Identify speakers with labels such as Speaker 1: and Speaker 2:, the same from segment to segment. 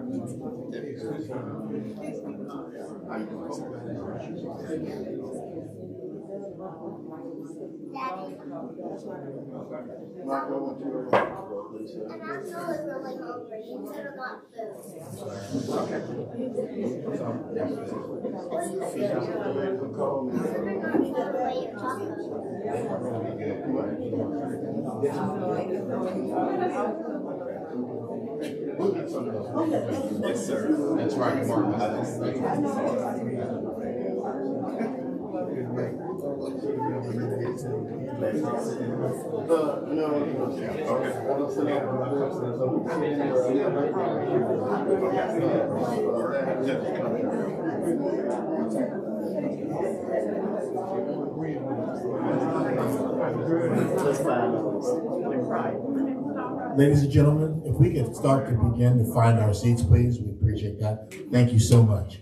Speaker 1: And I'm really, really hungry. You could have got food. What do you think?
Speaker 2: Yes, sir. That's right, Mark.
Speaker 3: Ladies and gentlemen, if we could start to begin to find our seats, please, we appreciate that. Thank you so much.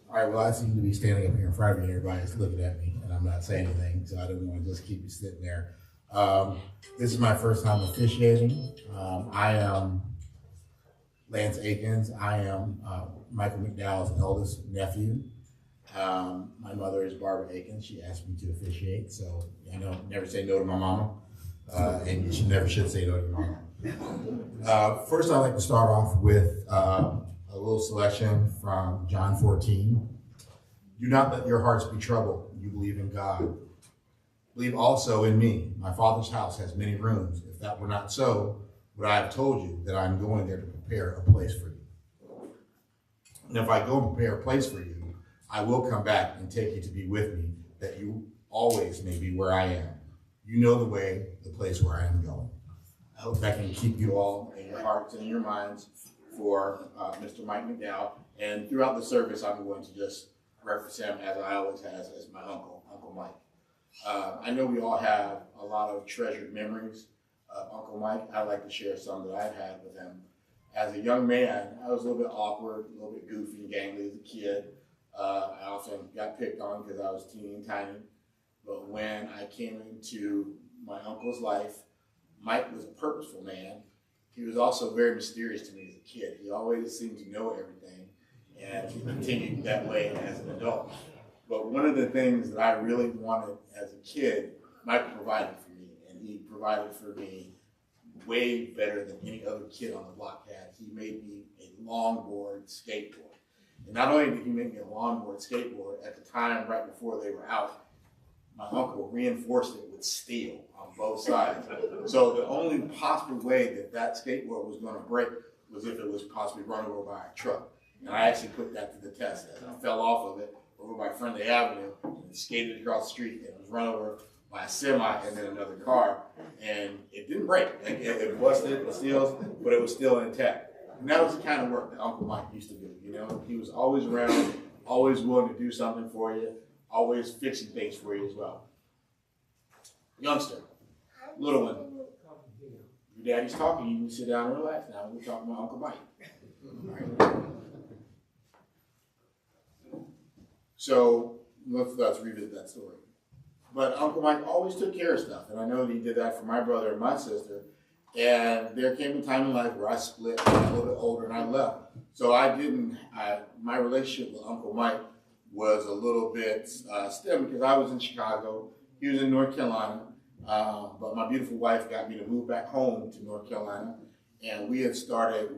Speaker 3: All right, well, I seem to be standing up here in front of you, and everybody's looking at me, and I'm not saying anything, so I don't want to just keep you sitting there. This is my first time officiating. I am Lance Akins. I am Michael McDow's eldest nephew. My mother is Barbara Akins. She asked me to officiate, so I know never say no to my mama, and you never should say no to your mama. First, I'd like to start off with a little selection from John 14. Do not let your hearts be troubled. You believe in God. Believe also in me. My Father's house has many rooms. If that were not so, would I have told you that I'm going there to prepare a place for you? And if I go and prepare a place for you, I will come back and take you to be with me, that you always may be where I am. You know the way, the place where I am going. I hope that can keep you all in your hearts and in your minds for Mr. Mike McDow. And throughout the service, I'm going to just reference him, as I always has, as my uncle, Uncle Mike. I know we all have a lot of treasured memories of Uncle Mike. I'd like to share some that I've had with him. As a young man, I was a little bit awkward, a little bit goofy and gangly as a kid. I often got picked on because I was teeny and tiny. But when I came into my uncle's life, Mike was a purposeful man. He was also very mysterious to me as a kid. He always seemed to know everything, and he continued that way as an adult. But one of the things that I really wanted as a kid, Mike provided for me, and he provided for me way better than any other kid on the block had. He made me a longboard skateboard. And not only did he make me a longboard skateboard, at the time, right before they were out, my uncle reinforced it with steel on both sides. So the only possible way that that skateboard was going to break was if it was possibly run over by a truck. And I actually put that to the test as I fell off of it over by Friendly Avenue and skated across the street and was run over by a semi and then another car, and it didn't break. Like it busted the seals, but it was still intact. And that was the kind of work that Uncle Mike used to do. You know, he was always around, always willing to do something for you, always fixing things for you as well. Youngster, little one, your daddy's talking. You can sit down and relax now. We're talking about Uncle Mike. All right. So let's revisit that story. But Uncle Mike always took care of stuff, and I know that he did that for my brother and my sister. And there came a time in life where I split, I was a little bit older, and I left. So my relationship with Uncle Mike was a little bit stem because I was in Chicago, he was in North Carolina, but my beautiful wife got me to move back home to North Carolina, and we had started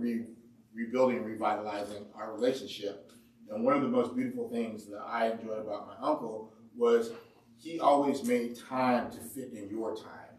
Speaker 3: rebuilding, revitalizing our relationship. And one of the most beautiful things that I enjoyed about my uncle was he always made time to fit in your time.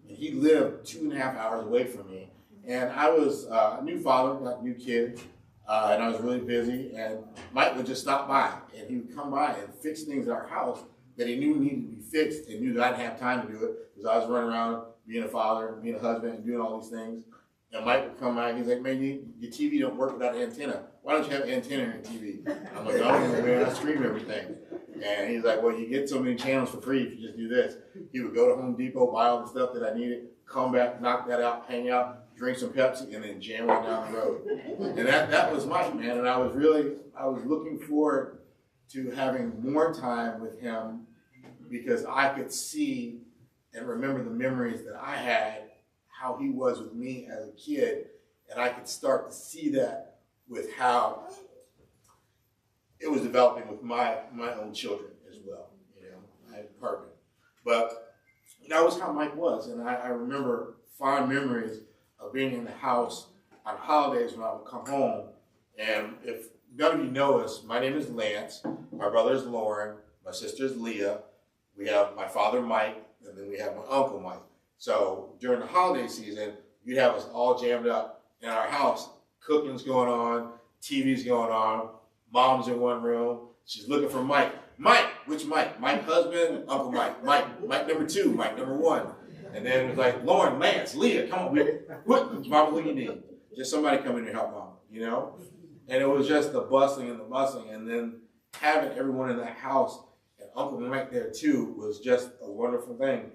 Speaker 3: And he lived 2.5 hours away from me. And I was a new father, got new kids, and I was really busy. And Mike would just stop by, and he would come by and fix things at our house that he knew needed to be fixed and knew that I didn't have time to do it because I was running around being a father, being a husband, and doing all these things. And Mike would come by and he's like, man, your TV don't work without an antenna. Why don't you have an antenna in your TV? I'm like, oh, man, I stream everything. And he's like, well, you get so many channels for free if you just do this. He would go to Home Depot, buy all the stuff that I needed, come back, knock that out, hang out, drink some Pepsi, and then jam right down the road. And that was Mike, man. And I was looking forward to having more time with him because I could see and remember the memories that I had, how he was with me as a kid, and I could start to see that with how it was developing with my own children as well. You know, I had a partner. But that was how Mike was, and I remember fond memories of being in the house on holidays when I would come home, and if none of you know us, my name is Lance, my brother is Lauren, my sister is Leah, we have my father Mike, and then we have my uncle Mike. So during the holiday season, you'd have us all jammed up in our house. Cooking's going on, TV's going on, mom's in one room. She's looking for Mike. Mike, which Mike? Mike husband, Uncle Mike. Mike number 2, Mike number 1. And then it was like, Lauren, Lance, Leah, come on. What? Mama, who you need? Just somebody come in and help mama, you know? And it was just the bustling and the bustling. And then having everyone in that house and Uncle Mike there too was just a wonderful thing.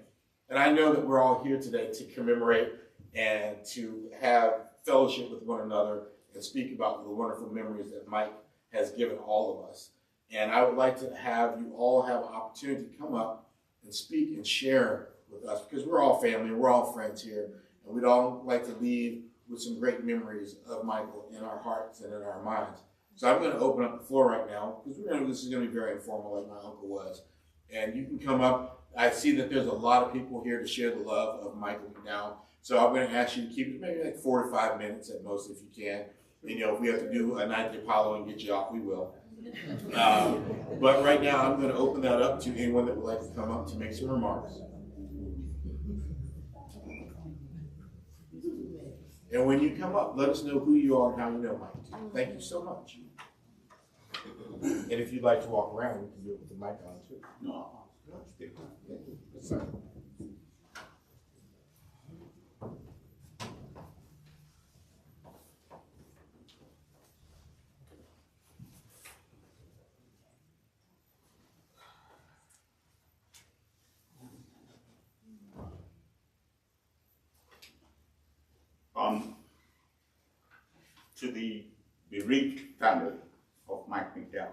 Speaker 3: And I know that we're all here today to commemorate and to have fellowship with one another and speak about the wonderful memories that Mike has given all of us. And I would like to have you all have an opportunity to come up and speak and share with us because we're all family, we're all friends here, and we'd all like to leave with some great memories of Michael in our hearts and in our minds. So I'm going to open up the floor right now because this is going to be very informal like my uncle was. And you can come up. I see that there's a lot of people here to share the love of Michael McDow. So I'm going to ask you to keep it maybe like 4 to 5 minutes at most if you can. You know, if we have to do a night at Apollo and get you off, we will. But right now, I'm going to open that up to anyone that would like to come up to make some remarks. And when you come up, let us know who you are and how you know Mike. Thank you so much. And if you'd like to walk around, we can do it with the mic on too. No. Sorry.
Speaker 4: To the bereaved family of Mike McDow,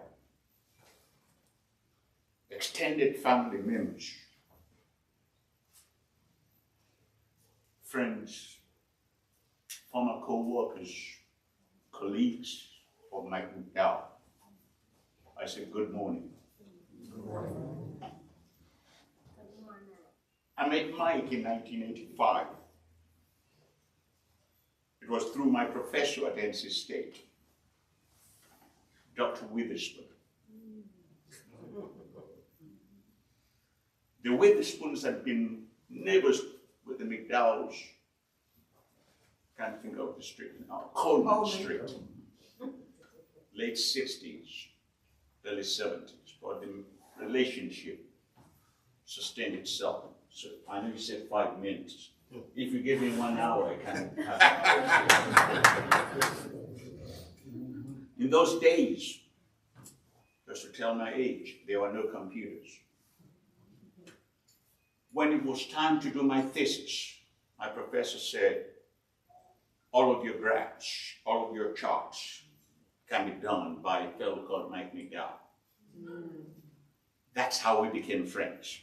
Speaker 4: extended family members, friends, former co-workers, colleagues of Mike McDow, I say good morning.
Speaker 3: Good morning.
Speaker 4: I met Mike in 1985. It was through my professor at NC State, Dr. Witherspoon. The Witherspoons had been neighbors with the McDows. Can't think of the street now. Coleman Street. Late 60s, early 70s, but the relationship sustained itself So I know you said 5 minutes. If you give me 1 hour, I can. In those days, just to tell my age, there were no computers. When it was time to do my thesis, my professor said, all of your graphs, all of your charts can be done by a fellow called McDow. That's how we became friends.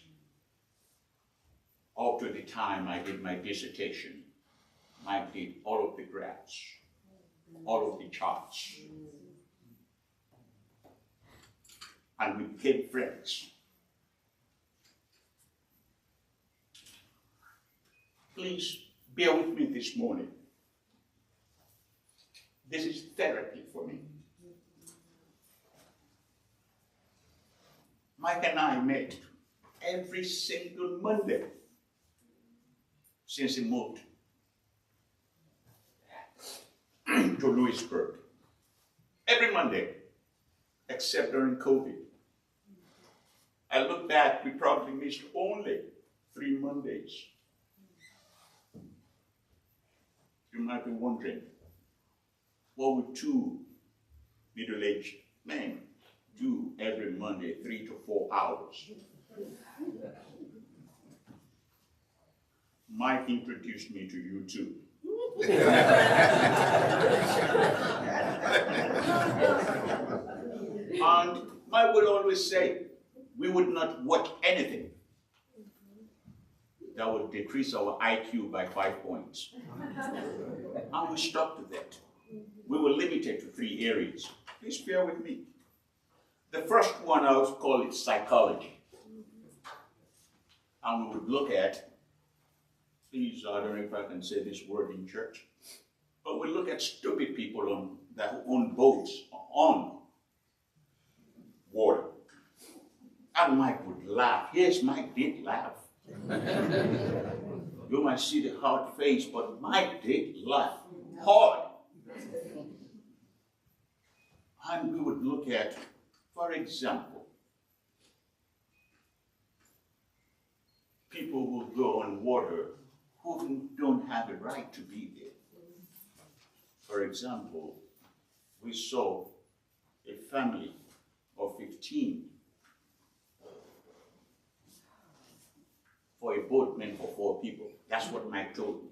Speaker 4: Up to the time I did my dissertation, Mike did all of the graphs, all of the charts. And we became friends. Please bear with me this morning. This is therapy for me. Mike and I met every single Monday since he moved to Louisburg. Every Monday, except during COVID. I look back, we probably missed only 3 Mondays. You might be wondering, what would 2 middle-aged men do every Monday, 3 to 4 hours? Mike introduced me to you too. And Mike would always say, we would not watch anything that would decrease our IQ by 5 points. And we stuck to that. We were limited to 3 areas. Please bear with me. The first one, I would call it psychology. And we would look at, please, I don't know if I can say this word in church, but we look at stupid people that own boats on water. And Mike would laugh. Yes, Mike did laugh. You might see the hard face, but Mike did laugh hard. And we would look at, for example, people who go on water who don't have a right to be there. For example, we saw a family of 15 for a boat meant for 4 people. That's what Mike told me.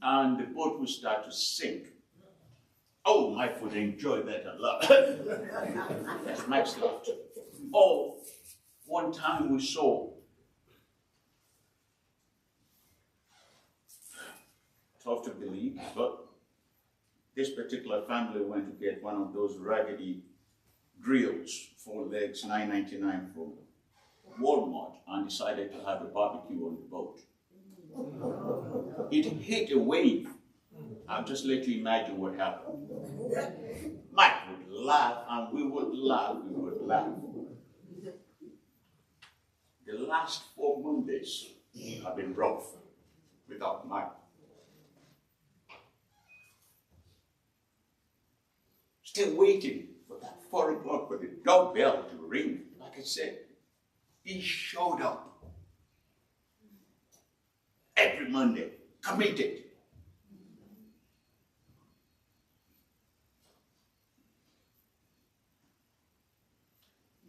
Speaker 4: And the boat would start to sink. Oh, Mike would enjoy that a lot. That's Mike's laughter. Oh, one time we saw, tough to believe, but this particular family went to get one of those raggedy grills, 4 legs, $9.99 from Walmart, and decided to have a barbecue on the boat. It hit a wave. I'll just let you imagine what happened. Mike would laugh, and we would laugh, we would laugh. The last 4 Mondays have been rough without Mike. Still waiting for that 4 o'clock for the doorbell to ring. Like I said, he showed up every Monday, committed.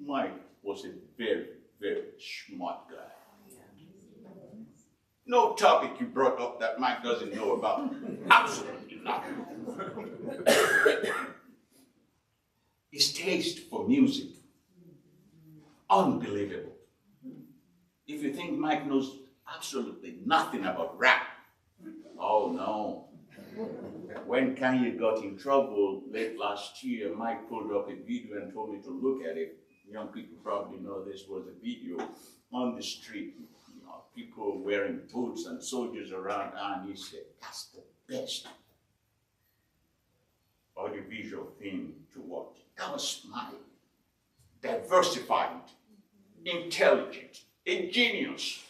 Speaker 4: Mike was a very, very smart guy. No topic you brought up that Mike doesn't know about. Absolutely nothing. His taste for music, unbelievable. If you think Mike knows absolutely nothing about rap, oh no. When Kanye got in trouble late last year, Mike pulled up a video and told me to look at it. Young people probably know this was a video on the street, people wearing boots and soldiers around, and he said, that's the best audiovisual thing to watch. That was smart, diversified, intelligent, ingenious.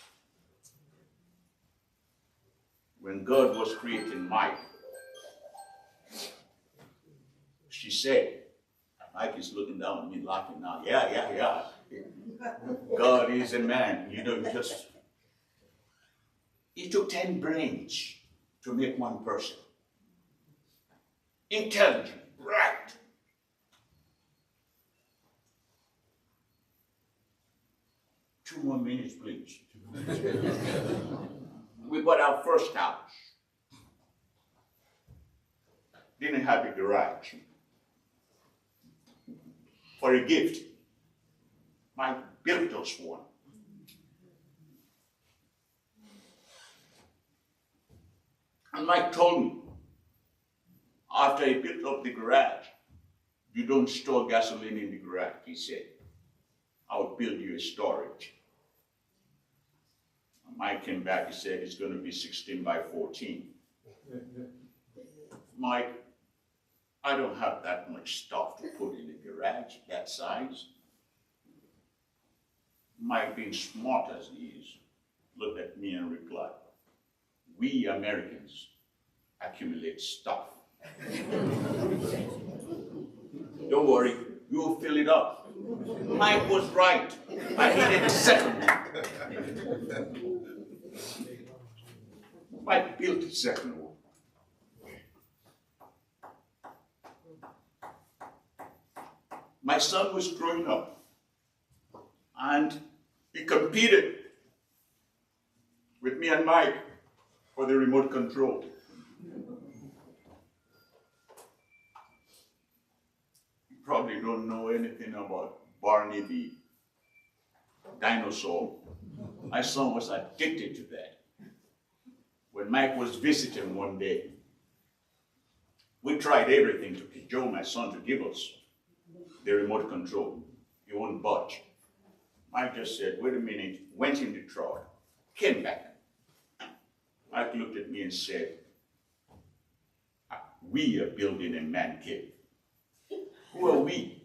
Speaker 4: When God was creating Mike, she said, Mike is looking down at me laughing now. Yeah. God is a man. You don't just... It took 10 brains to make one person. Intelligent, bright. Two more minutes, please. We bought our first house. Didn't have a garage. For a gift, Mike built us one. And Mike told me, after he built up the garage, you don't store gasoline in the garage, he said. I'll build you a storage. And Mike came back, he said, it's going to be 16 by 14. Mike, I don't have that much stuff to put in the garage, that size. Mike, being smart as he is, looked at me and replied, we Americans accumulate stuff. Don't worry, you'll fill it up. Mike was right. I needed a second one. Mike built a second one. My son was growing up, and he competed with me and Mike for the remote control. You probably don't know anything about Barney the dinosaur. My son was addicted to that. When Mike was visiting one day, we tried everything to cajole my son to give us the remote control. He won't budge. Mike just said, wait a minute, went in the truck, came back. Mike looked at me and said, we are building a man cave. Who are we?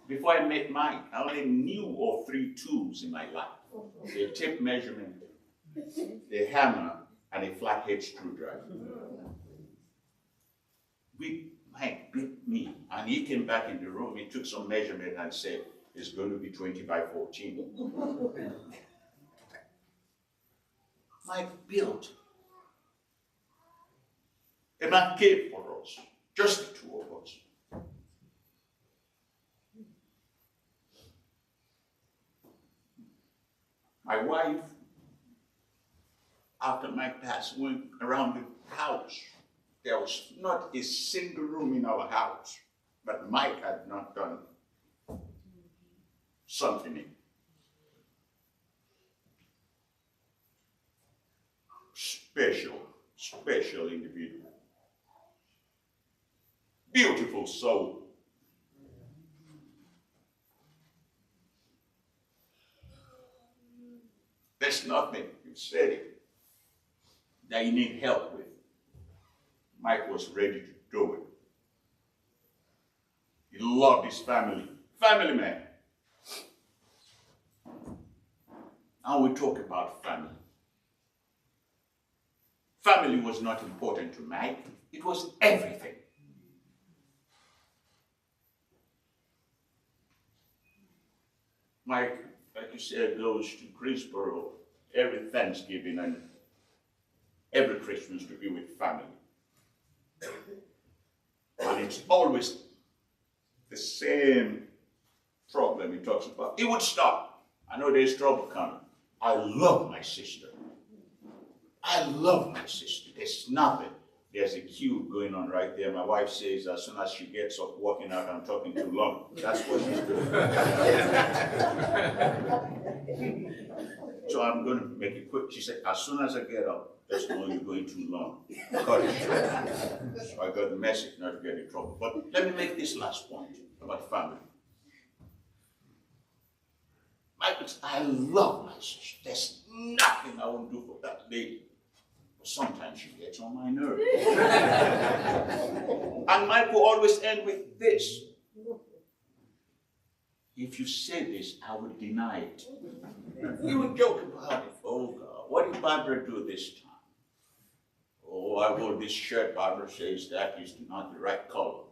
Speaker 4: Before I met Mike, I only knew of 3 tools in my life. A tape measurement, a hammer, and a flathead screwdriver. Mike beat me, and he came back in the room, he took some measurement and said, it's going to be 20 by 14. Mike built a man cave for us, just the 2 of us. My wife, after Mike passed, went around the house. There was not a single room in our house, but Mike had not done something in. Special individual. Beautiful soul. There's nothing, you said it, that you need help with. Mike was ready to do it. He loved his family. Family man. Now we talk about family. Family was not important to Mike. It was everything. Mike, like you said, goes to Greensboro every Thanksgiving and every Christmas to be with family. And it's always the same problem he talks about. It would stop. I know there's trouble coming. I love my sister. I love my sister. There's nothing. There's a queue going on right there. My wife says as soon as she gets up walking out, I'm talking too long. That's what she's doing. So I'm going to make it quick. She said, as soon as I get up, that's the one you're going too long. Cut it short. So I got the message not to get in trouble. But let me make this last point about family. I love my sister. There's nothing I won't do for that lady. But sometimes she gets on my nerves. And Mike will always end with this. If you say this, I will deny it. He would joke about it. Oh God, what did Barbara do this time? Oh, I wore this shirt. Barbara says that is not the right color.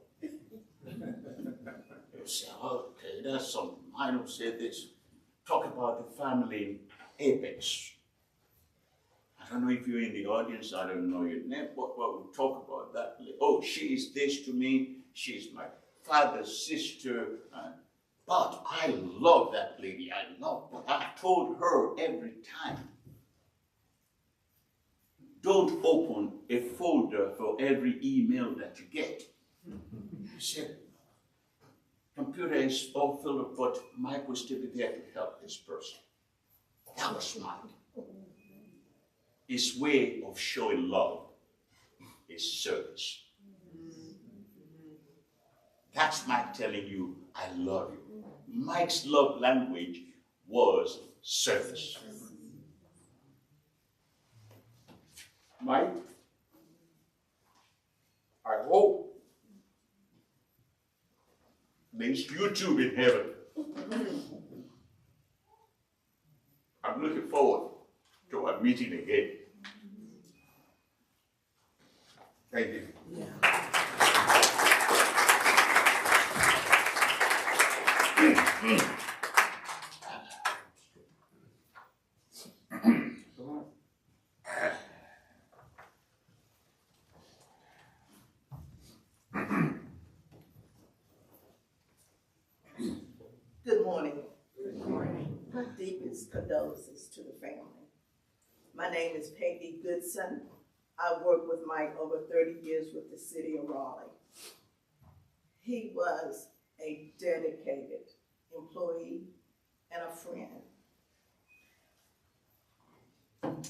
Speaker 4: say, okay, that's something. Mine will say this. Talk about the family in Apex. I don't know if you're in the audience, I don't know your name, but we'll talk about that. Oh, she is this to me, she's my father's sister. But I love that lady, but I've told her every time, don't open a folder for every email that you get. I said, computer is all filled up, but Mike will still be there to help this person. That was Mike. His way of showing love is service. That's Mike telling you, I love you. Mike's love language was service. Mike, I hope there's YouTube in heaven. I'm looking forward to our meeting again. Thank you.
Speaker 5: Good morning. Good morning. My deepest condolences to the family. My name is Peggy Goodson. I worked with Mike over 30 years with the city of Raleigh. He was a dedicated employee and a friend.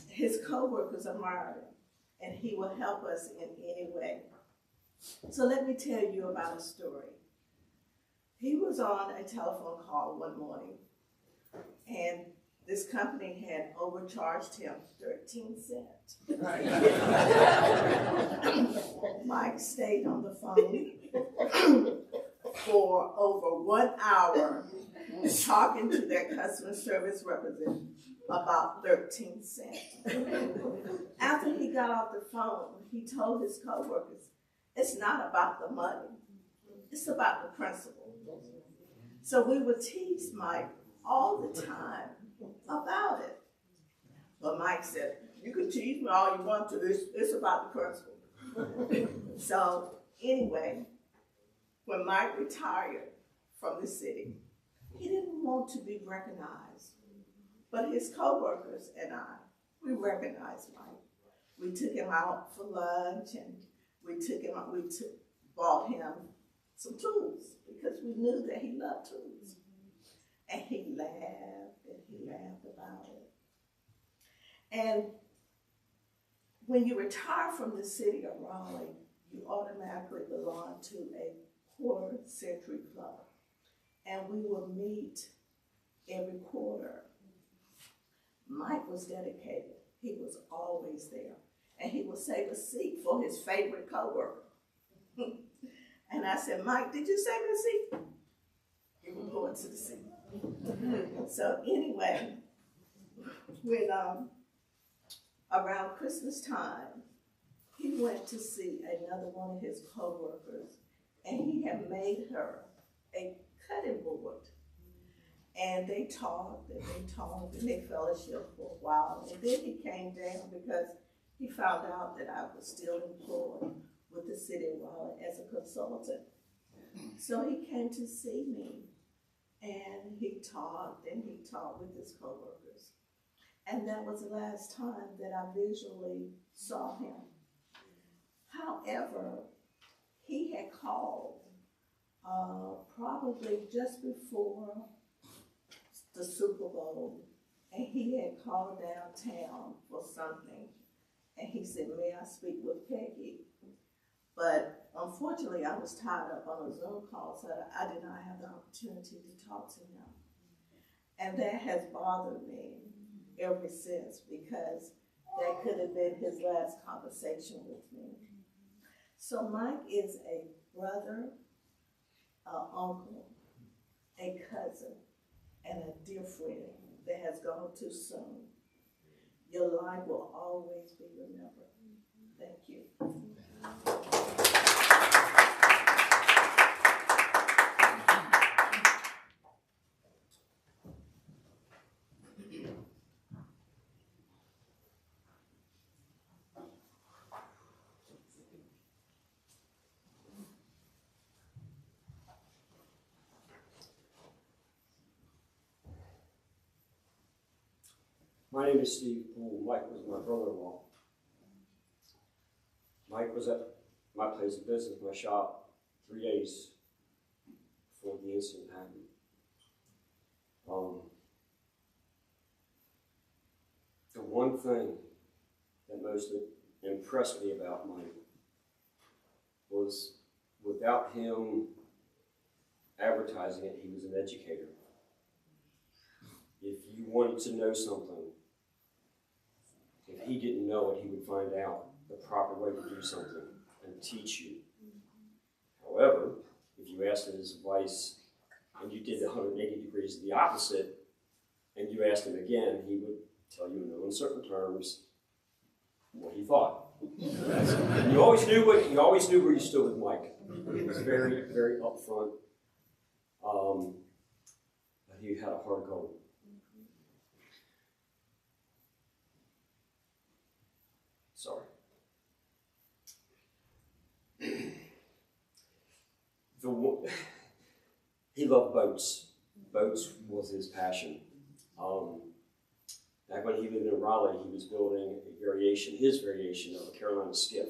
Speaker 5: His co-workers admired him, and he will help us in any way. So let me tell you about a story. He was on a telephone call one morning, and this company had overcharged him 13 cents. Mike stayed on the phone for over 1 hour talking to their customer service representative about 13 cents. After he got off the phone, he told his coworkers, it's not about the money, it's about the principle. So we would tease Mike all the time about it. But Mike said, you can tease me all you want to, it's about the principle. So anyway, when Mike retired from the city, he didn't want to be recognized. But his co-workers and I, we recognized Mike. We took him out for lunch, and we bought him some tools because we knew that he loved tools. And he laughed about it. And when you retire from the city of Raleigh, you automatically belong to a quarter century club. And we will meet every quarter. Mike was dedicated. He was always there. And he would save a seat for his favorite coworker. And I said, Mike, did you save a seat? He would go into the seat. So anyway, when around Christmas time, he went to see another one of his coworkers, and he had made her a cutting board. And they talked and they fellowshiped for a while. And then he came down because he found out that I was still employed with the city of Raleigh as a consultant. So he came to see me, and he talked with his coworkers. And that was the last time that I visually saw him. However, he had called probably just before the Super Bowl, and he had called downtown for something. And he said, may I speak with Peggy? But unfortunately, I was tied up on a Zoom call, so I did not have the opportunity to talk to him. And that has bothered me ever since, because that could have been his last conversation with me. So Mike is a brother, an uncle, a cousin, and a dear friend that has gone too soon. Your life will always be remembered. Thank you.
Speaker 6: My name is Steve Poole. Mike was my brother-in-law. Mike was at my place of business, my shop, 3 days before the incident happened. The one thing that most impressed me about Mike was, without him advertising it, he was an educator. If you wanted to know something, if he didn't know it, he would find out the proper way to do something and teach you. However, if you asked him his advice and you did 180 degrees of the opposite, and you asked him again, he would tell you in no uncertain terms what he thought. And you always knew where you stood with Mike. He was very, very upfront. But he had a heart of gold. Sorry. He loved boats. Boats was his passion. Back when he lived in Raleigh, he was building his variation of a Carolina skiff.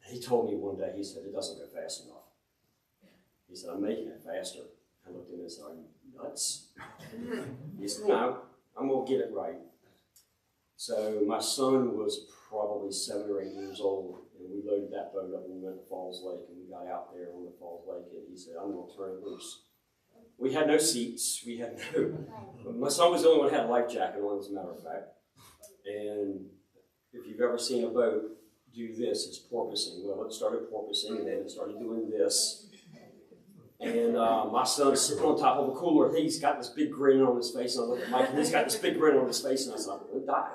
Speaker 6: And he told me one day, he said, it doesn't go fast enough. He said, I'm making it faster. I looked at him and said, are you nuts? He said, no, I'm going to get it right. So my son was probably 7 or 8 years old, and we loaded that boat up and we went to Falls Lake, and we got out there on the Falls Lake, and he said, I'm going to turn it loose. We had no seats. My son was the only one who had a life jacket on, as a matter of fact. And if you've ever seen a boat do this, it's porpoising. Well, it started porpoising, and then it started doing this. And my son's sitting on top of a cooler. He's got this big grin on his face, and I look at Mike, and he's got this big grin on his face, and I was like, we'll die.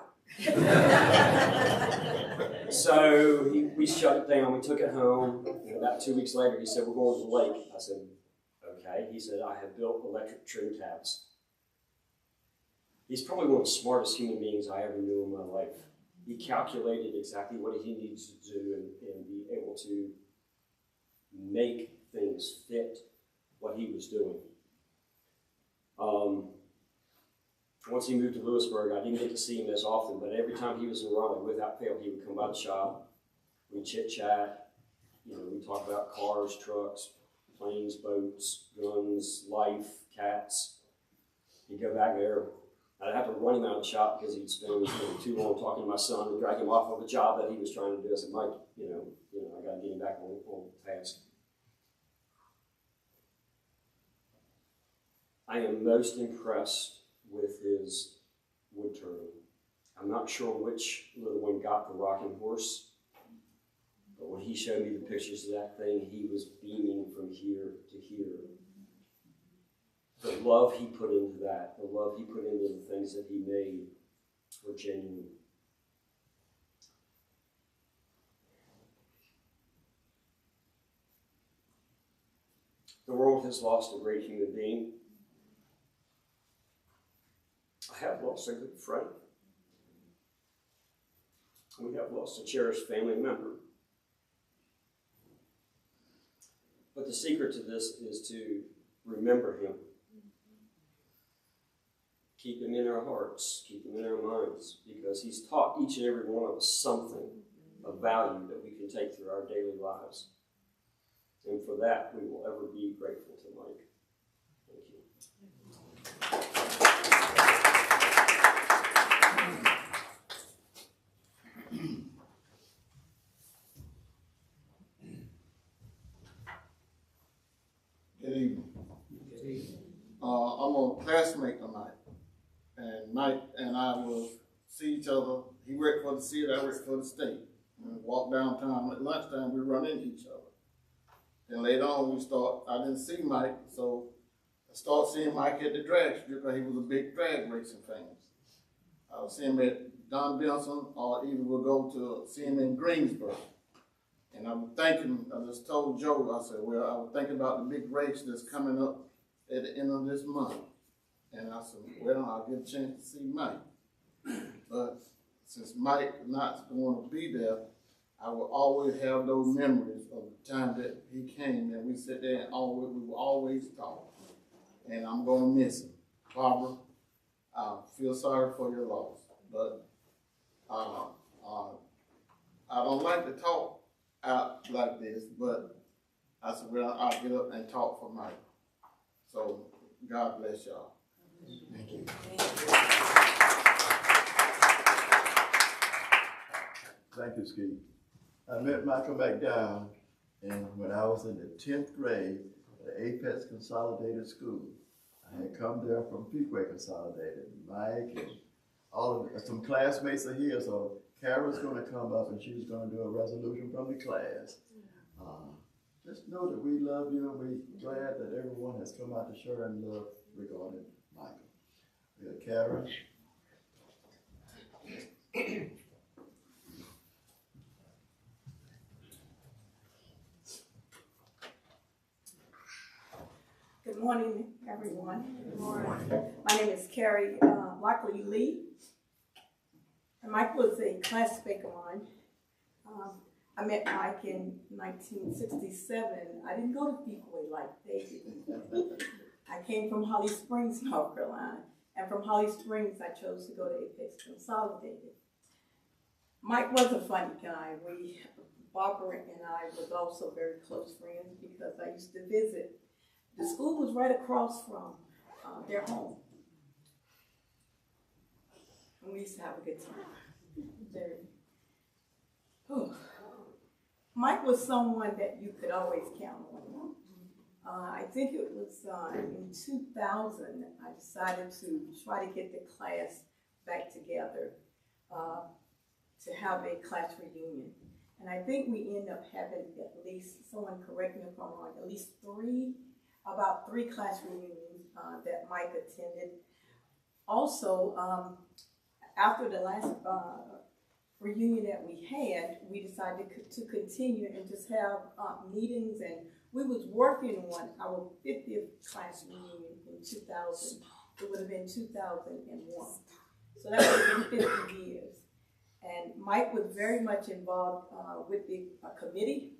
Speaker 6: So we shut it down. We took it home. And about 2 weeks later, he said, we're going to the lake. I said, okay. He said, I have built electric trim tabs. He's probably one of the smartest human beings I ever knew in my life. He calculated exactly what he needs to do and be able to make things fit what he was doing. Once he moved to Lewisburg, I didn't get to see him as often, but every time he was in Raleigh, without fail, he would come by the shop. We'd chit-chat. We'd talk about cars, trucks, planes, boats, guns, life, cats. He'd go back there. I'd have to run him out of the shop because he'd spend too long talking to my son and drag him off of a job that he was trying to do. I said, Mike, I got to get him back on task. I am most impressed with his wood turning. I'm not sure which little one got the rocking horse, but when he showed me the pictures of that thing, he was beaming from here to here. The love he put into that, the love he put into the things that he made were genuine. The world has lost a great human being. I have lost a good friend. We have lost a cherished family member. But the secret to this is to remember him. Keep him in our hearts, keep him in our minds, because he's taught each and every one of us something of value that we can take through our daily lives. And for that, we will ever be grateful to Mike. Thank you.
Speaker 7: Good evening. I'm a classmate of Mike. And Mike and I will see each other. He worked for the city, I worked for the state. And we walk downtown at lunchtime, we run into each other. Then later on, I didn't see Mike, so I started seeing Mike at the drag strip because he was a big drag racing fan. I would see him at Don Benson, or either we'll go to see him in Greensboro. And I was thinking, I just told Joe, I said, well, I was thinking about the big race that's coming up at the end of this month. And I said, well, I'll get a chance to see Mike. But since Mike is not going to be there, I will always have those memories of the time that he came and we sat there and we will always talk. And I'm going to miss him. Barbara, feel sorry for your loss, but I don't like to talk out like this, but I said, well, I'll get up and talk for Mike. So God bless y'all.
Speaker 3: Thank you.
Speaker 8: Thank you, Steve. I met Michael McDow when I was in the 10th grade at the Apex Consolidated School. I had come there from Pequay Consolidated. Mike and all of some classmates are here, so Kara's going to come up and she's going to do a resolution from the class. Just know that we love you and we're glad that everyone has come out to show their love regarding Michael. We have Kara.
Speaker 5: Good morning, everyone. Good morning. My name is Carrie Lockley Lee. And Mike was a classmate of mine. I met Mike in 1967. I didn't go to Pequay like they did. I came from Holly Springs, North Carolina. And from Holly Springs, I chose to go to Apex Consolidated. Mike was a funny guy. Barbara and I was also very close friends because I used to visit. The school was right across from their home. And we used to have a good time. Mike was someone that you could always count on. I think it was in 2000, I decided to try to get the class back together to have a class reunion. And I think we ended up having at least, someone correct me if I'm wrong, at least about three class reunions that Mike attended. Also, after the last reunion that we had, we decided to continue and just have meetings, and we was working on our 50th class reunion in 2000. It would have been 2001. So that would have been 50 years. And Mike was very much involved with the committee.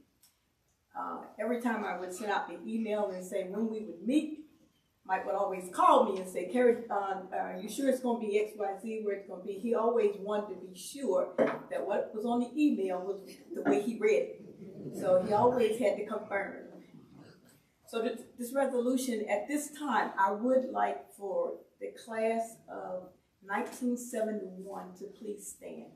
Speaker 5: Every time I would send out the email and say when we would meet, Mike would always call me and say, Carrie, are you sure it's going to be X, Y, Z, where it's going to be? He always wanted to be sure that what was on the email was the way he read it. So he always had to confirm. So this resolution, at this time, I would like for the class of 1971 to please stand.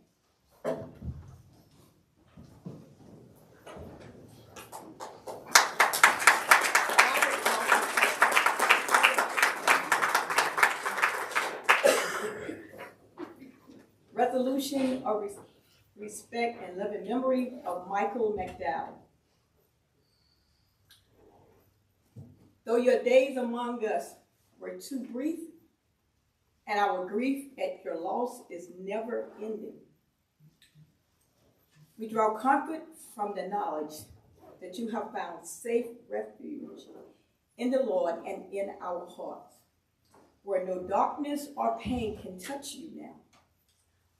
Speaker 5: Resolution of respect and loving memory of Michael McDow. Though your days among us were too brief, and our grief at your loss is never ending, we draw comfort from the knowledge that you have found safe refuge in the Lord and in our hearts, where no darkness or pain can touch you now.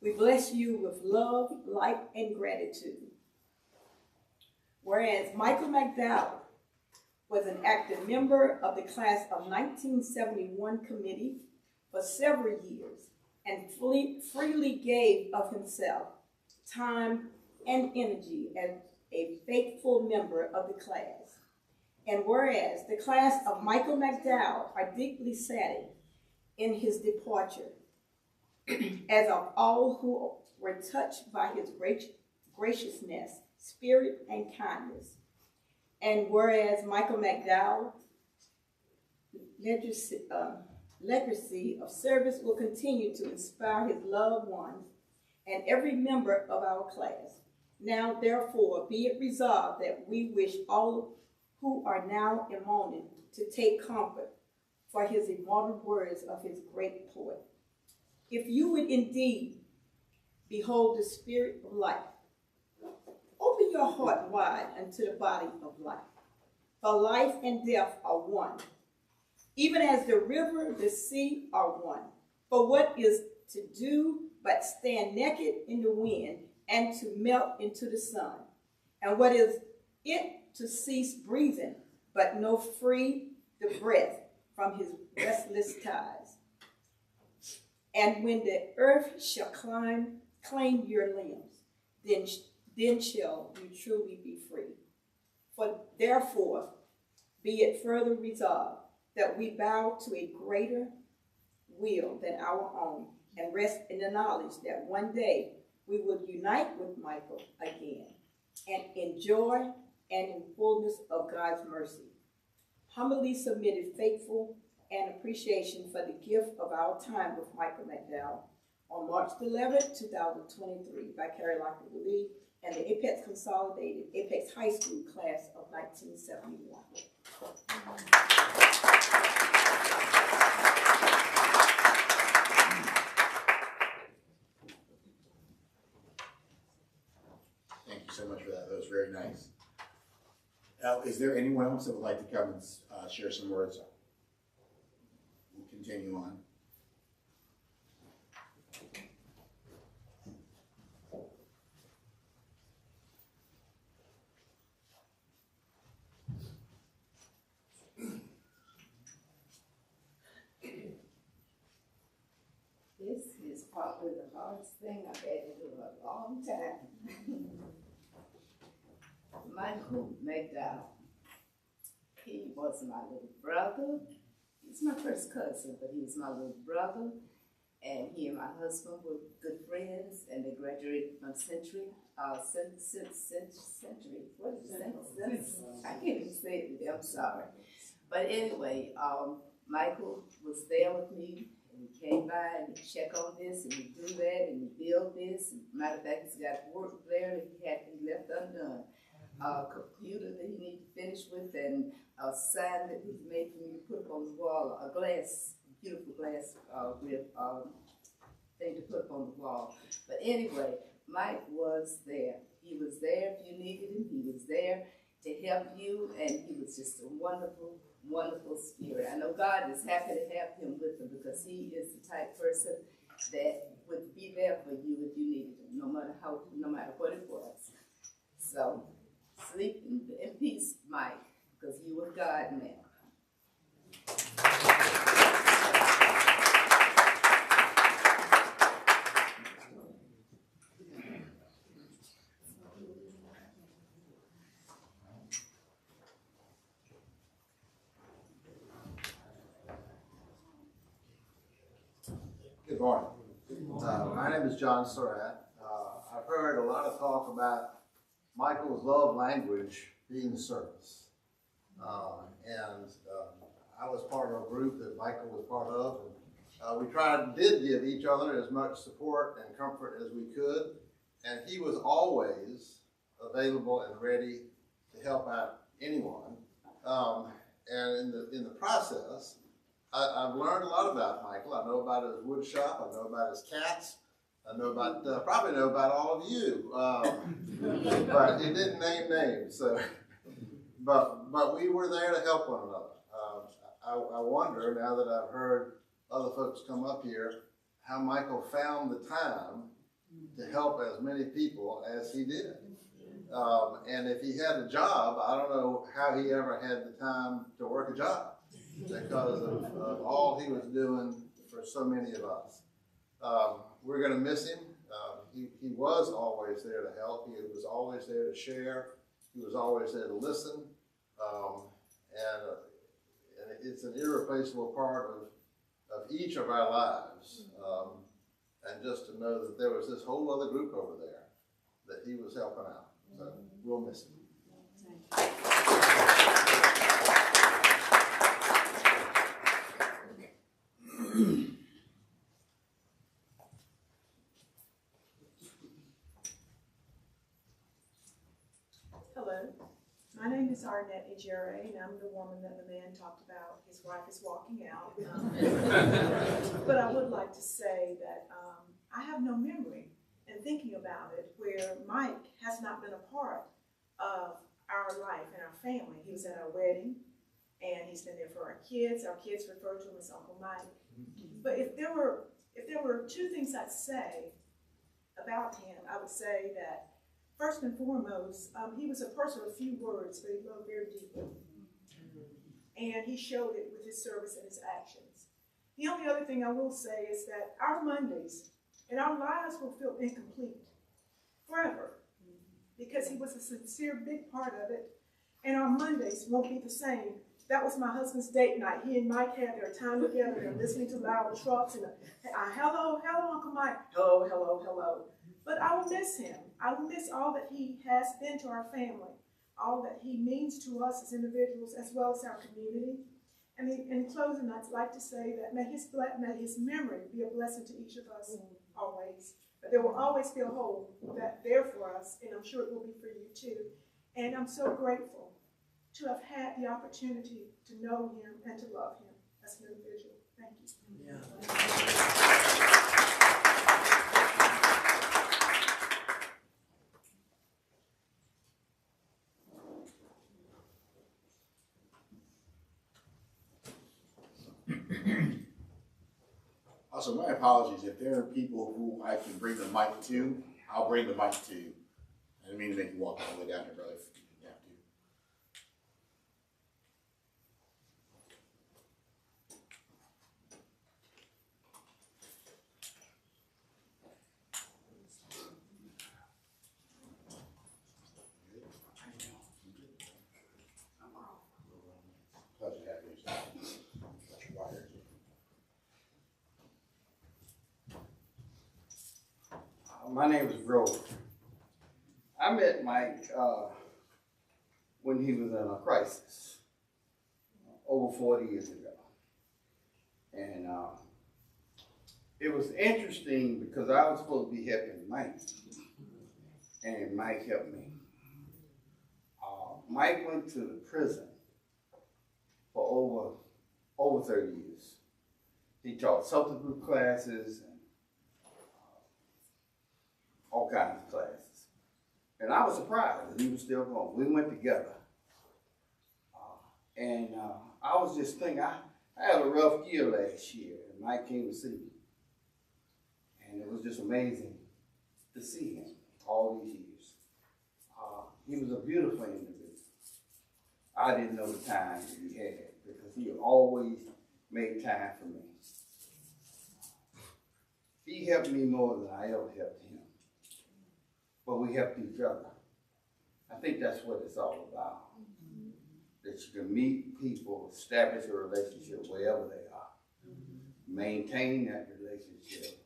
Speaker 5: We bless you with love, light, and gratitude. Whereas Michael McDow was an active member of the class of 1971 committee for several years and freely gave of himself, time, and energy as a faithful member of the class. And whereas the class of Michael McDow are deeply saddened in his departure, as of all who were touched by his graciousness, spirit, and kindness. And whereas Michael McDowell's legacy of service will continue to inspire his loved ones and every member of our class. Now, therefore, be it resolved that we wish all who are now in mourning to take comfort for his immortal words of his great poet. If you would indeed behold the spirit of life, open your heart wide unto the body of life. For life and death are one, even as the river, the sea are one. For what is to do but stand naked in the wind and to melt into the sun? And what is it to cease breathing but no free the breath from his restless ties?
Speaker 9: And when the earth shall claim your limbs, then shall you truly be free. For therefore, be it further resolved that we bow to a greater will than our own, and rest in the knowledge that one day we will unite with Michael again and enjoy and in fullness of God's mercy. Humbly submitted faithful and appreciation for the gift of our time with Michael McDow on March 11, 2023 by Carrie Lockwood Lee and the Apex Consolidated Apex High School class of 1971.
Speaker 3: Thank you so much for that. That was very nice. Is there anyone else that would like to come and share some words? We'll continue on.
Speaker 10: This is probably the hardest thing I've had to do in a long time. Michael McDow. He was my little brother. He's my first cousin, but he was my little brother. And he and my husband were good friends, and they graduated from Century. What is it? I can't even say it today, I'm sorry. But anyway, Michael was there with me. And he came by and he check on this and he do that and he build this. Matter of fact, he's got work there that he left undone. A computer that he needs to finish with, and a sign that he's made for me to put up on the wall, a glass, beautiful glass with thing to put up on the wall. But anyway, Mike was there. He was there if you needed him. He was there to help you, and he was just a wonderful, wonderful spirit. I know God is happy to have him with him because he is the type person that would be there for you if you needed him, no matter what it was. So sleep in peace, Mike, because you are God now.
Speaker 11: Good morning. My name is John Surratt. I've heard a lot of talk about Michael's love language being service. I was part of a group that Michael was part of. And, we did give each other as much support and comfort as we could. And he was always available and ready to help out anyone. And in the process, I've learned a lot about Michael. I know about his wood shop. I know about his cats. I know about, probably know about all of you. But he didn't name names. So, but we were there to help one another. I wonder, now that I've heard other folks come up here, how Michael found the time to help as many people as he did. And if he had a job, I don't know how he ever had the time to work a job, because of all he was doing for so many of us. We're going to miss him. He was always there to help. He was always there to share. He was always there to listen. And it's an irreplaceable part of each of our lives. And just to know that there was this whole other group over there that he was helping out. So we'll miss him.
Speaker 12: Hello, my name is Arnett Ejere, and I'm the woman that the man talked about. His wife is walking out. But I would like to say that I have no memory in thinking about it where Mike has not been a part of our life and our family. He was at our wedding, and he's been there for our kids. Our kids refer to him as Uncle Mike. But if there were two things I'd say about him, I would say that first and foremost, he was a person of few words, but he loved very deeply. And he showed it with his service and his actions. The only other thing I will say is that our Mondays and our lives will feel incomplete forever because he was a sincere big part of it. And our Mondays won't be the same. That was my husband's date night. He and Mike had their time together. They're listening to loud trucks and hello, Uncle Mike. Hello. But I will miss him. I will miss all that he has been to our family, all that he means to us as individuals as well as our community. And in closing, I'd like to say that may his memory be a blessing to each of us always. But there will always be a hole there for us, and I'm sure it will be for you too. And I'm so grateful to have had the opportunity to know him and to love him as an individual. Thank you. Yeah.
Speaker 3: Also, my apologies. If there are people who I can bring the mic to, I'll bring the mic to. I didn't mean to make you walk all the way down here, brother. If you didn't have to. Pleasure having you. Got your water.
Speaker 13: My name is Grove. I met Mike when he was in a crisis over 40 years ago. And it was interesting because I was supposed to be helping Mike, and Mike helped me. Mike went to the prison for over 30 years. He taught substitute classes and all kinds of classes. And I was surprised that he was still going. We went together. I was just thinking, I had a rough year last year, and Mike came to see me. And it was just amazing to see him all these years. He was a beautiful individual. I didn't know the time that he had because he always made time for me. He helped me more than I ever helped him. But we helped each other. I think that's what it's all about. That you can meet people, establish a relationship wherever they are. Maintain that relationship.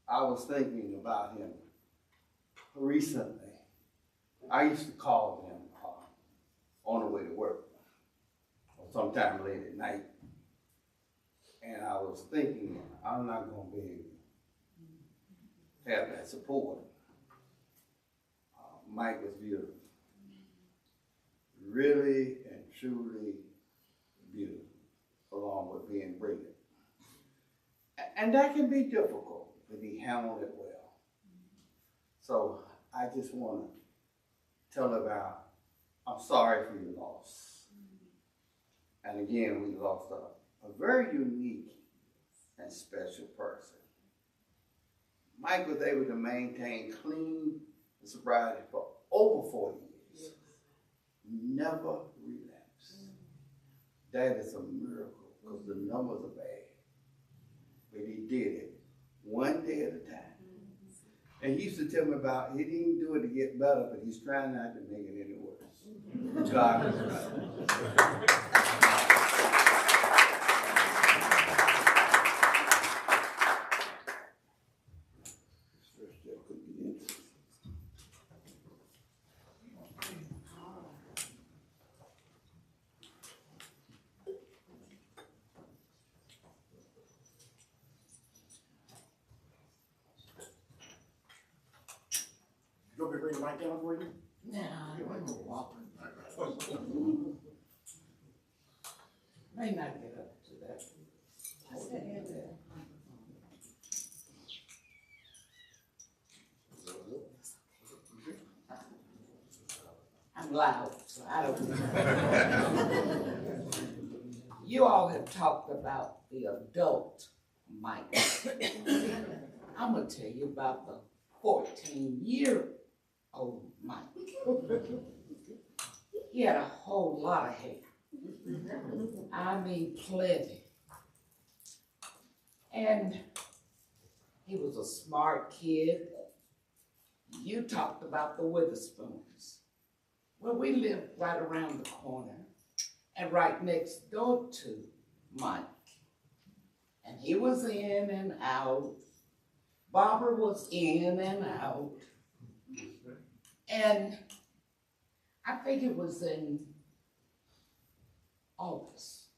Speaker 13: I was thinking about him recently. I used to call him on the way to work, or sometime late at night. And I was thinking, I'm not going to be able to have that support. Mike was beautiful. Really and truly beautiful, along with being brilliant. And that can be difficult, but he handled it well. So I just want to tell about, I'm sorry for your loss. And again, we lost a very unique and special person. Mike was able to maintain clean sobriety for over 40 years. Never relapsed. That is a miracle because the numbers are bad. But he did it one day at a time. And he used to tell me about, he didn't do it to get better, but he's trying not to make it any worse. God is right.
Speaker 3: You want me to bring the mic down for you?
Speaker 10: No,
Speaker 3: You want to go walk?
Speaker 10: may not get up to that. I said, yeah, there. I'm loud, so I don't know. You all have talked about the adult Mike. I'm gonna tell you about the 14-year-old Mike. He had a whole lot of hair. I mean, plenty.
Speaker 14: And he was a smart kid. You talked about the Witherspoons. Well, we lived right around the corner and right next door to Mike. And he was in and out. Barbara was in and out. And I think it was in August.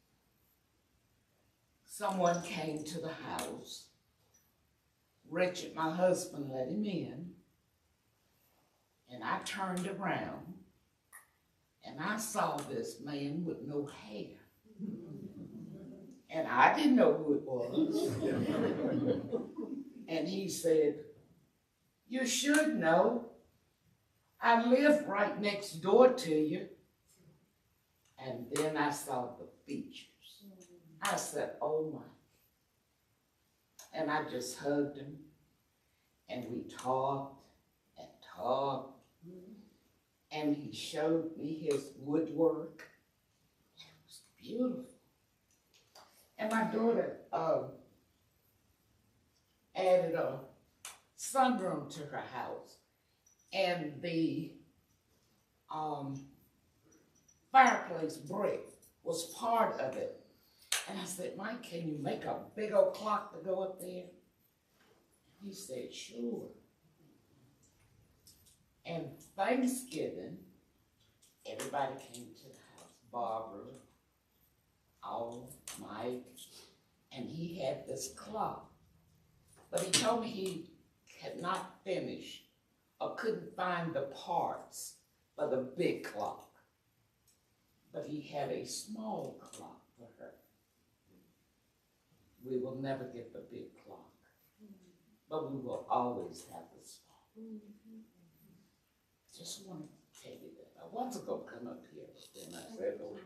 Speaker 14: Someone came to the house. Richard, my husband, let him in. And I turned around and I saw this man with no hair. And I didn't know who it was. And he said, "You should know. I live right next door to you." And then I saw the features. I said, "Oh my." And I just hugged him. And we talked and talked. And he showed me his woodwork. It was beautiful. And my daughter added a sunroom to her house. And the fireplace brick was part of it. And I said, "Mike, can you make a big old clock to go up there?" He said, "Sure." And Thanksgiving, everybody came to the house. Barbara, Mike, and he had this clock. But he told me he had not finished or couldn't find the parts for the big clock. But he had a small clock for her. We will never get the big clock, but we will always have the small. Just want to tell you that. I wasn't going to come up here, but then I said, "Oh,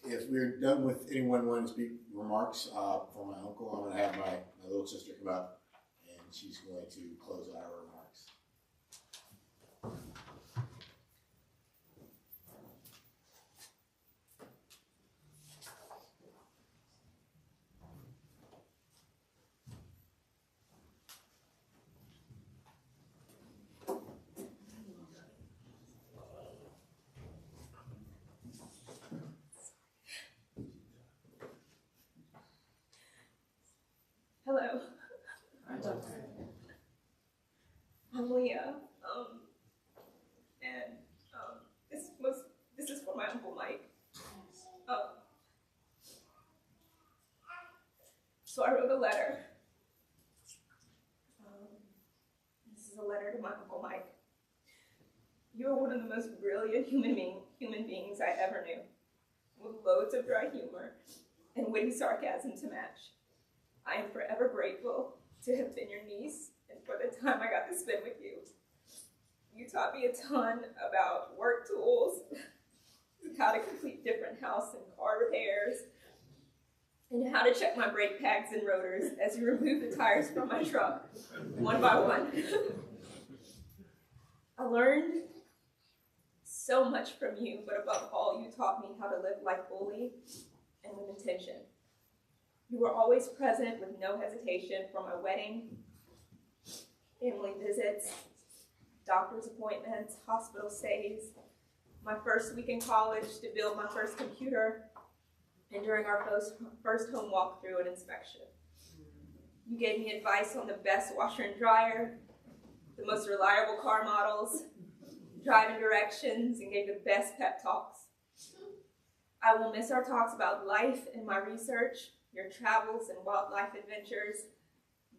Speaker 3: If we're done with anyone wanting to speak remarks for my uncle, I'm going to have my little sister come up, and she's going to close out our remarks.
Speaker 12: Hello. I'm Leah. And this is for my Uncle Mike. So I wrote a letter. This is a letter to my Uncle Mike. You are one of the most brilliant human beings I ever knew, with loads of dry humor and witty sarcasm to match. I am forever grateful to have been your niece and for the time I got to spend with you. You taught me a ton about work tools, how to complete different house and car repairs, and how to check my brake pads and rotors as you remove the tires from my truck, one by one. I learned so much from you, but above all, you taught me how to live life fully and with intention. You were always present with no hesitation for my wedding, family visits, doctor's appointments, hospital stays, my first week in college to build my first computer, and during our first home walkthrough and inspection. You gave me advice on the best washer and dryer, the most reliable car models, driving directions, and gave the best pep talks. I will miss our talks about life and my research, your travels and wildlife adventures,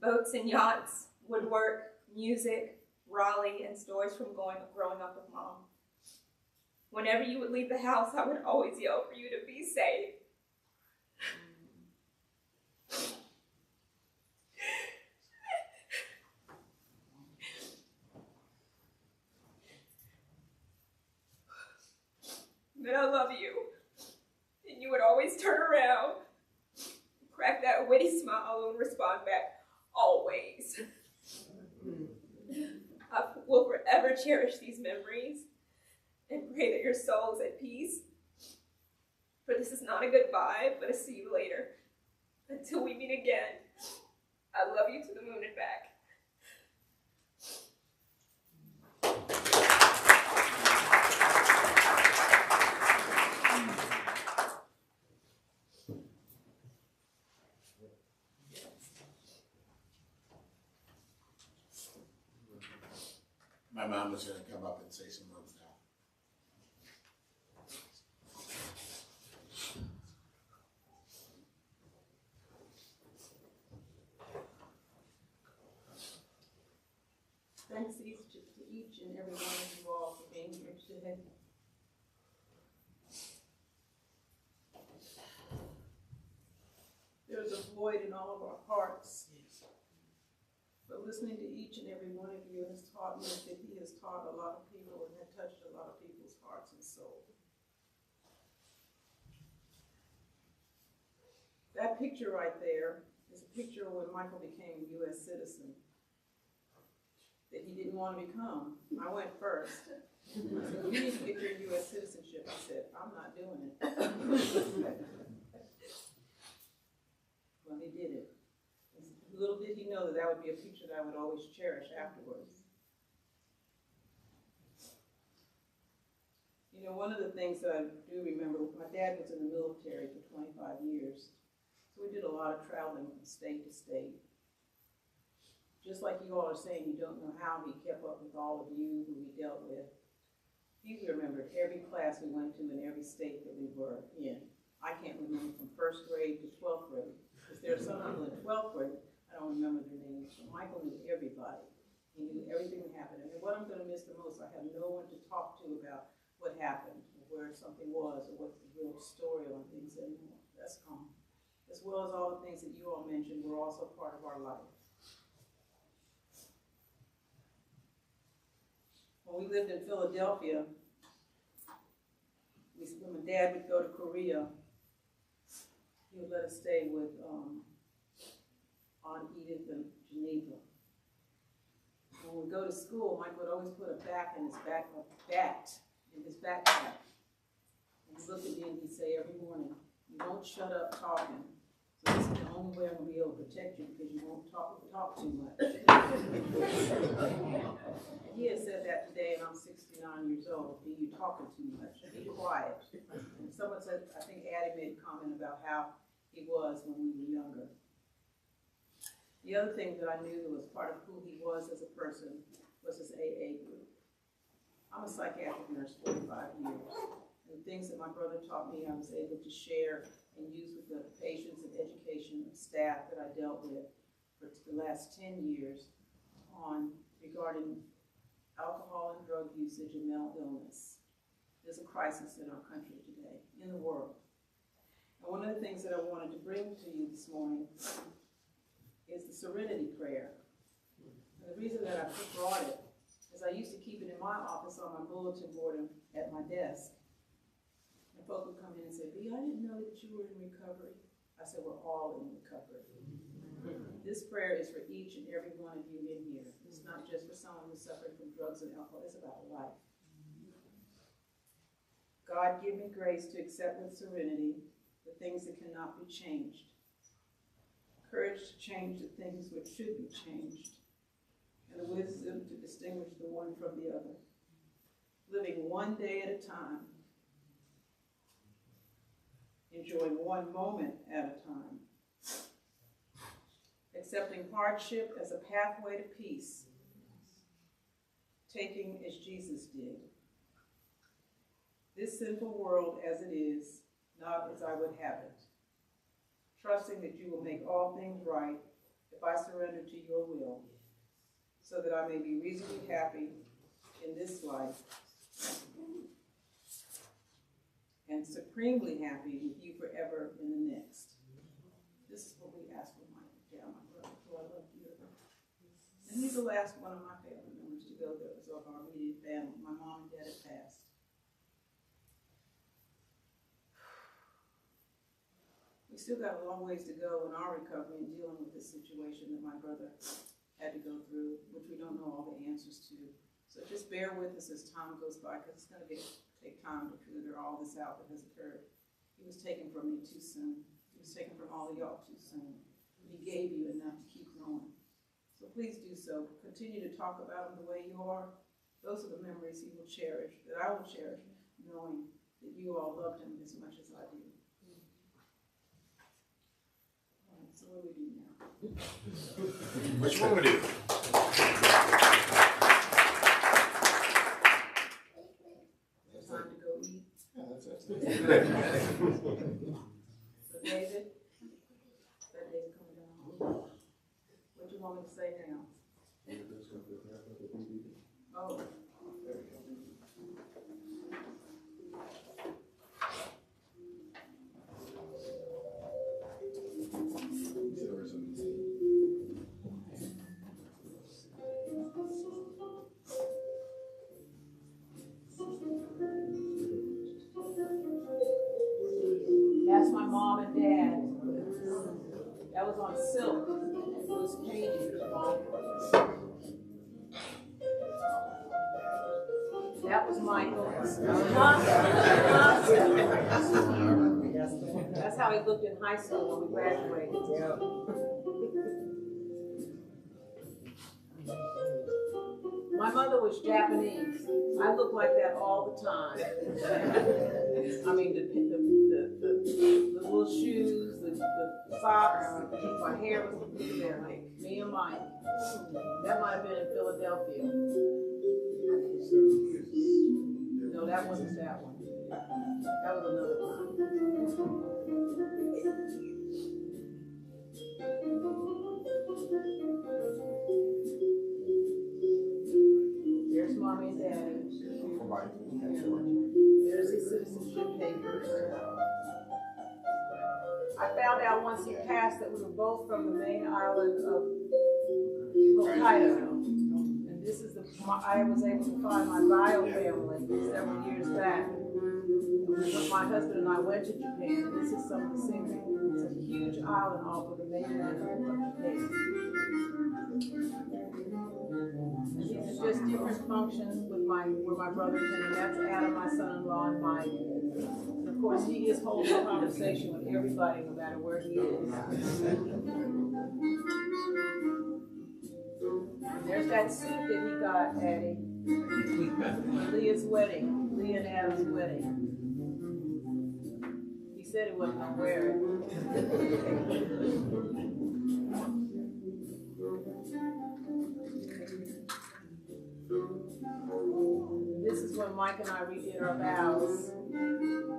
Speaker 12: boats and yachts, woodwork, music, Raleigh, and stories from growing up with Mom. Whenever you would leave the house, I would always yell for you to be safe. But I love you. And you would always turn around, crack that witty smile, and respond back, always.
Speaker 15: will forever cherish these memories and pray that your soul is at peace. For this is not a goodbye, but a see you later. Until we meet again, I love you to the moon and back.
Speaker 3: My mom is going to come up and say some words now.
Speaker 9: Thanks to each and every one of you all for being here today. There's a void in all of our hearts. But listening to each and every one of you has taught me that he has taught a lot of people and had touched a lot of people's hearts and souls. That picture right there is a picture when Michael became a U.S. citizen that he didn't want to become. I went first. I said, you need to get your U.S. citizenship. He said, I'm not doing it. Well, he did it. Little did he know that that would be a picture that I would always cherish afterwards. You know, one of the things that I do remember, my dad was in the military for 25 years. So we did a lot of traveling from state to state. Just like you all are saying, you don't know how he kept up with all of you who he dealt with. He remembered every class we went to in every state that we were in. I can't remember from 1st grade to 12th grade, because there are some people in 12th grade, I don't remember their names. So Michael knew everybody. He knew everything that happened. And what I'm going to miss the most, I have no one to talk to about what happened, or where something was, or what's the real story on things anymore. That's gone. As well as all the things that you all mentioned were also part of our life. When we lived in Philadelphia, when my dad would go to Korea, he would let us stay with Aunt Edith in Geneva. When we go to school, Mike would always put a bat in his backpack. And he'd look at me and he'd say every morning, you don't shut up talking. So this is the only way I'm going to be able to protect you, because you won't talk too much. And he has said that today, and I'm 69 years old. Be you talking too much? Be quiet. And someone said, I think Addie made a comment about how he was when we were younger. The other thing that I knew was part of who he was as a person was his AA group. I'm a psychiatric nurse 45 years. And the things that my brother taught me, I was able to share and use with the patients and education of staff that I dealt with for the last 10 years on regarding alcohol and drug usage and mental illness. There's a crisis in our country today, in the world. And one of the things that I wanted to bring to you this morning is the Serenity Prayer. And the reason that I brought it is I used to keep it in my office on my bulletin board at my desk. And folks would come in and say, B, I didn't know that you were in recovery. I said, we're all in recovery. This prayer is for each and every one of you in here. It's not just for someone who's suffering from drugs and alcohol. It's about life. God, give me grace to accept with serenity the things that cannot be changed. Courage to change the things which should be changed, and the wisdom to distinguish the one from the other. Living one day at a time, enjoying one moment at a time, accepting hardship as a pathway to peace, taking as Jesus did. This sinful world as it is, not as I would have it. Trusting that you will make all things right if I surrender to your will, so that I may be reasonably happy in this life and supremely happy with you forever in the next. This is what we ask for my brother, who I love dearly. And he's the last one of my family members to go there, so of our immediate family. My mom and dad have passed. We still got a long ways to go in our recovery and dealing with this situation that my brother had to go through, which we don't know all the answers to.
Speaker 12: So just bear with us as time goes by, because it's gonna take time to figure all this out that has occurred. He was taken from me too soon. He was taken from all of y'all too soon. But he gave you enough to keep growing. So please do so. Continue to talk about him the way you are. Those are the memories he will cherish, that I will cherish, knowing that you all loved him as much as I do. All right, so what do we do now?
Speaker 2: Which one we do?
Speaker 12: It's time to go eat.
Speaker 7: That's it.
Speaker 12: So David, that day's coming down. What do you want me to say now? Oh. That's my mom and dad. That was on silk. It was painted. That was Michael. That's how he looked in high school when we graduated. My mother was Japanese. I look like that all the time. I mean, the little shoes, the socks, my hair was there, like me and Mike. That might have been in Philadelphia. No, that wasn't that one. That was another time. There's mommy and daddy. There's his citizenship papers. I found out once he passed that we were both from the main island of Hokkaido. And this is I was able to find my bio family several years back. My husband and I went to Japan, and this is some of the scenery. It's a huge island off of the mainland of Japan. And these are just different functions with where my brother came. That's Adam, my son-in-law, and Mike. And of course, he is holding a conversation with everybody, no matter where he is. And there's that suit that he got, Addie. Leah's wedding, Leah and Adam's wedding. He said he wasn't gonna wear it. This is when Mike and I redid our vows. I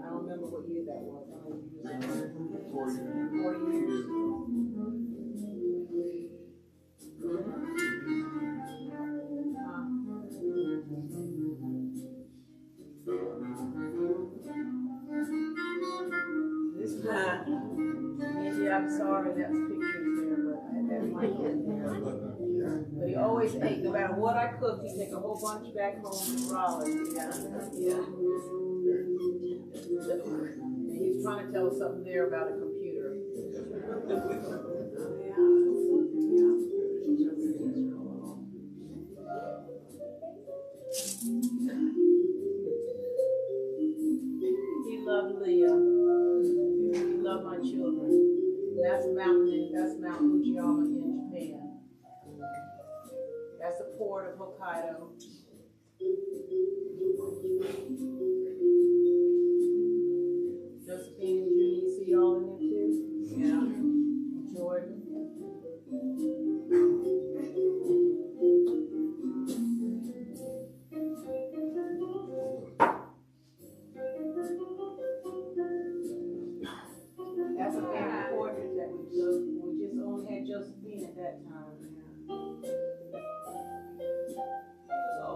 Speaker 12: don't remember what year that was. 40 years. This time, Mindy, I'm sorry, that's pictures there, but that might be there. But he always ate, no matter what I cooked, he'd take a whole bunch back home to Raleigh. Yeah. And he's trying to tell us something there about a computer. He loved Leah. He loved my children. That's Mount Fujiyama in Japan. That's the port of Hokkaido. Josephine and Junie, you see y'all in there too? Yeah. Jordan. That's a family portrait that we took. We just only had Josephine at that time. He was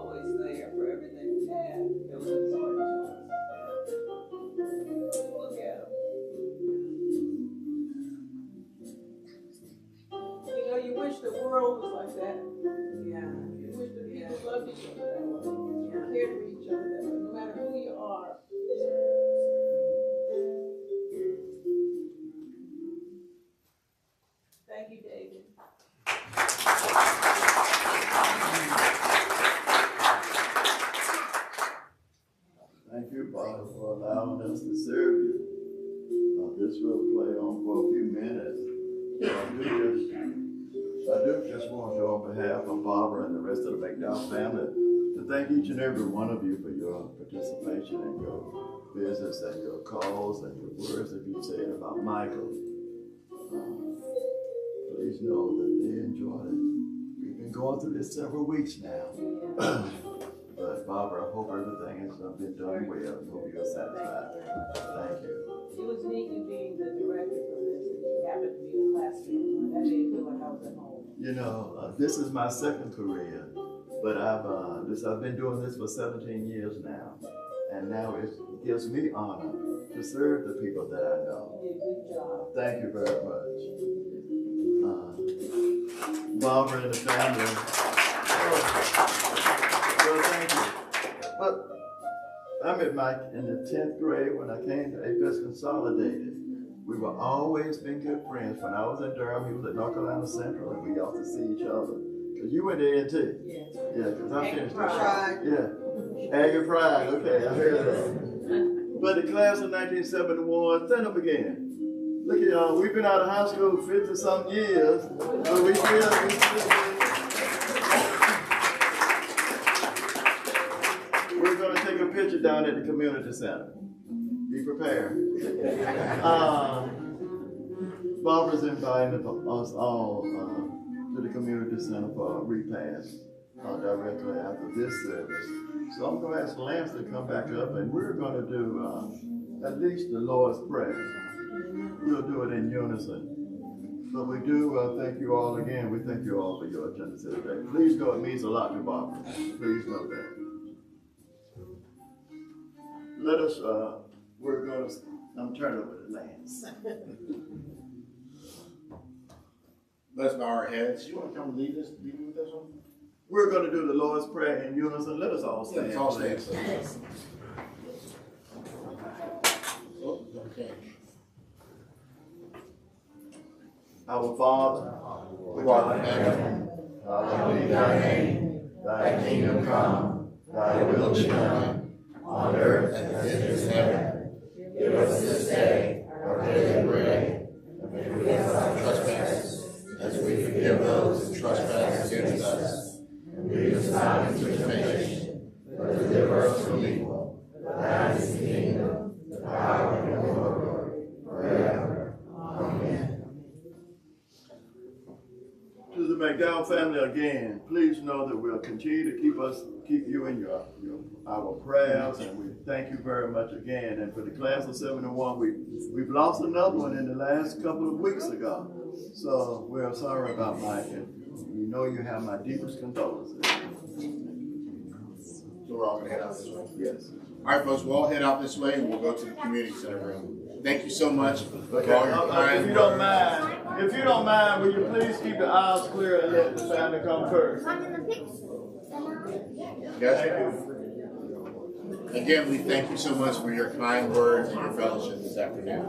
Speaker 8: for allowing us to serve you. This will play on for a few minutes. I do just want to, on behalf of Barbara and the rest of the McDow family, to thank each and every one of you for your participation and your business and your calls and your words that you said about Michael. Please know that they enjoyed it. We've been going through this several weeks now. But Barbara, I hope everything has been done well and hope you're satisfied. Thank you.
Speaker 16: It was neat you being the director for this, and you happened to be a classmate. That made me feel like I was at home.
Speaker 8: You know, this is my second career, but I've been doing this for 17 years now, and now it gives me honor to serve the people that I know.
Speaker 16: You did a good job.
Speaker 8: Thank you very much. Barbara and the family. Well, thank you. But I met Mike in the 10th grade when I came to APS Consolidated. We were always been good friends. When I was in Durham, he was at North Carolina Central, and we got to see each other. Because you went there too.
Speaker 16: Yeah.
Speaker 8: Yeah, because I finished
Speaker 5: Pride.
Speaker 8: Yeah. Ag and Pride, okay, I heard that. But the class of 1971, stand up again. Look at y'all, we've been out of high school 50-something years, but we still we're going to take a picture down at the community center. Be prepared. Barbara's inviting us all to the community center for a repast directly after this service. So I'm going to ask Lance to come back up, and we're going to do at least the Lord's Prayer. We'll do it in unison. But we do thank you all again. We thank you all for your attendance today. Please know it means a lot to Barbara. Please know that. Let us, we're going to, I'm turning over to Lance.
Speaker 2: Let's bow our heads. You want to come lead with this one?
Speaker 8: We're going to do the Lord's Prayer in unison. Let us all stand.
Speaker 2: Let's all stand.
Speaker 8: Please.
Speaker 2: Oh, okay.
Speaker 8: Our Father, who art in heaven, hallowed be thy name. Thy kingdom come, thy will be done, on earth as it is in heaven. Give us this day our daily bread, and forgive us our trespasses, as we forgive those who trespass against us. And lead us not into temptation, but deliver us from evil. For thine is the kingdom, the power, and the glory, forever. Amen. To the McDow family again, please know that we'll continue to keep you in our prayers, and we thank you very much again. And for the class of 71, we've lost another one in the last couple of weeks ago. So we're sorry about Mike, and you know you have my deepest condolences.
Speaker 2: So we're all going to head out this way?
Speaker 8: Yes.
Speaker 2: All right, folks, we'll all head out this way, and we'll go to the community center room. Thank you so much for
Speaker 8: Okay.
Speaker 2: all your kind
Speaker 8: If you don't mind, will you please keep the aisles clear and let the family come first?
Speaker 2: Yes. Again, we thank you so much for your kind words and your fellowship this afternoon.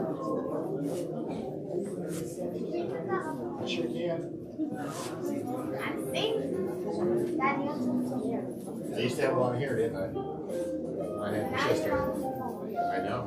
Speaker 2: I sure can. I used to have one here, didn't I? I had your sister. I know.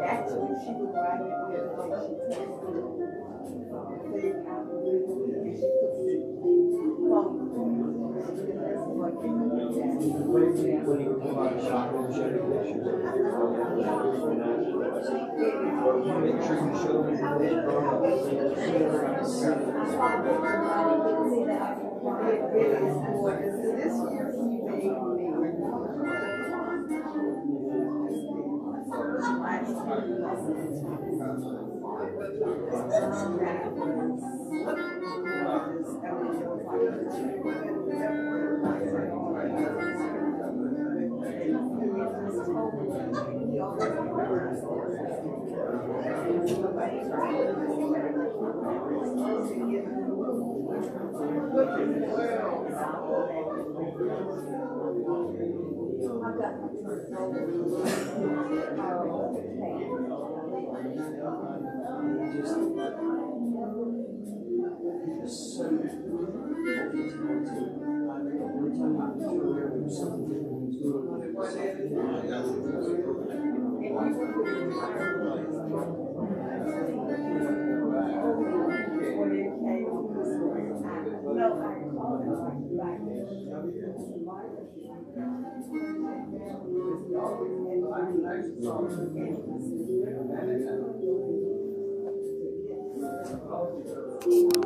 Speaker 16: Actually, she was right there.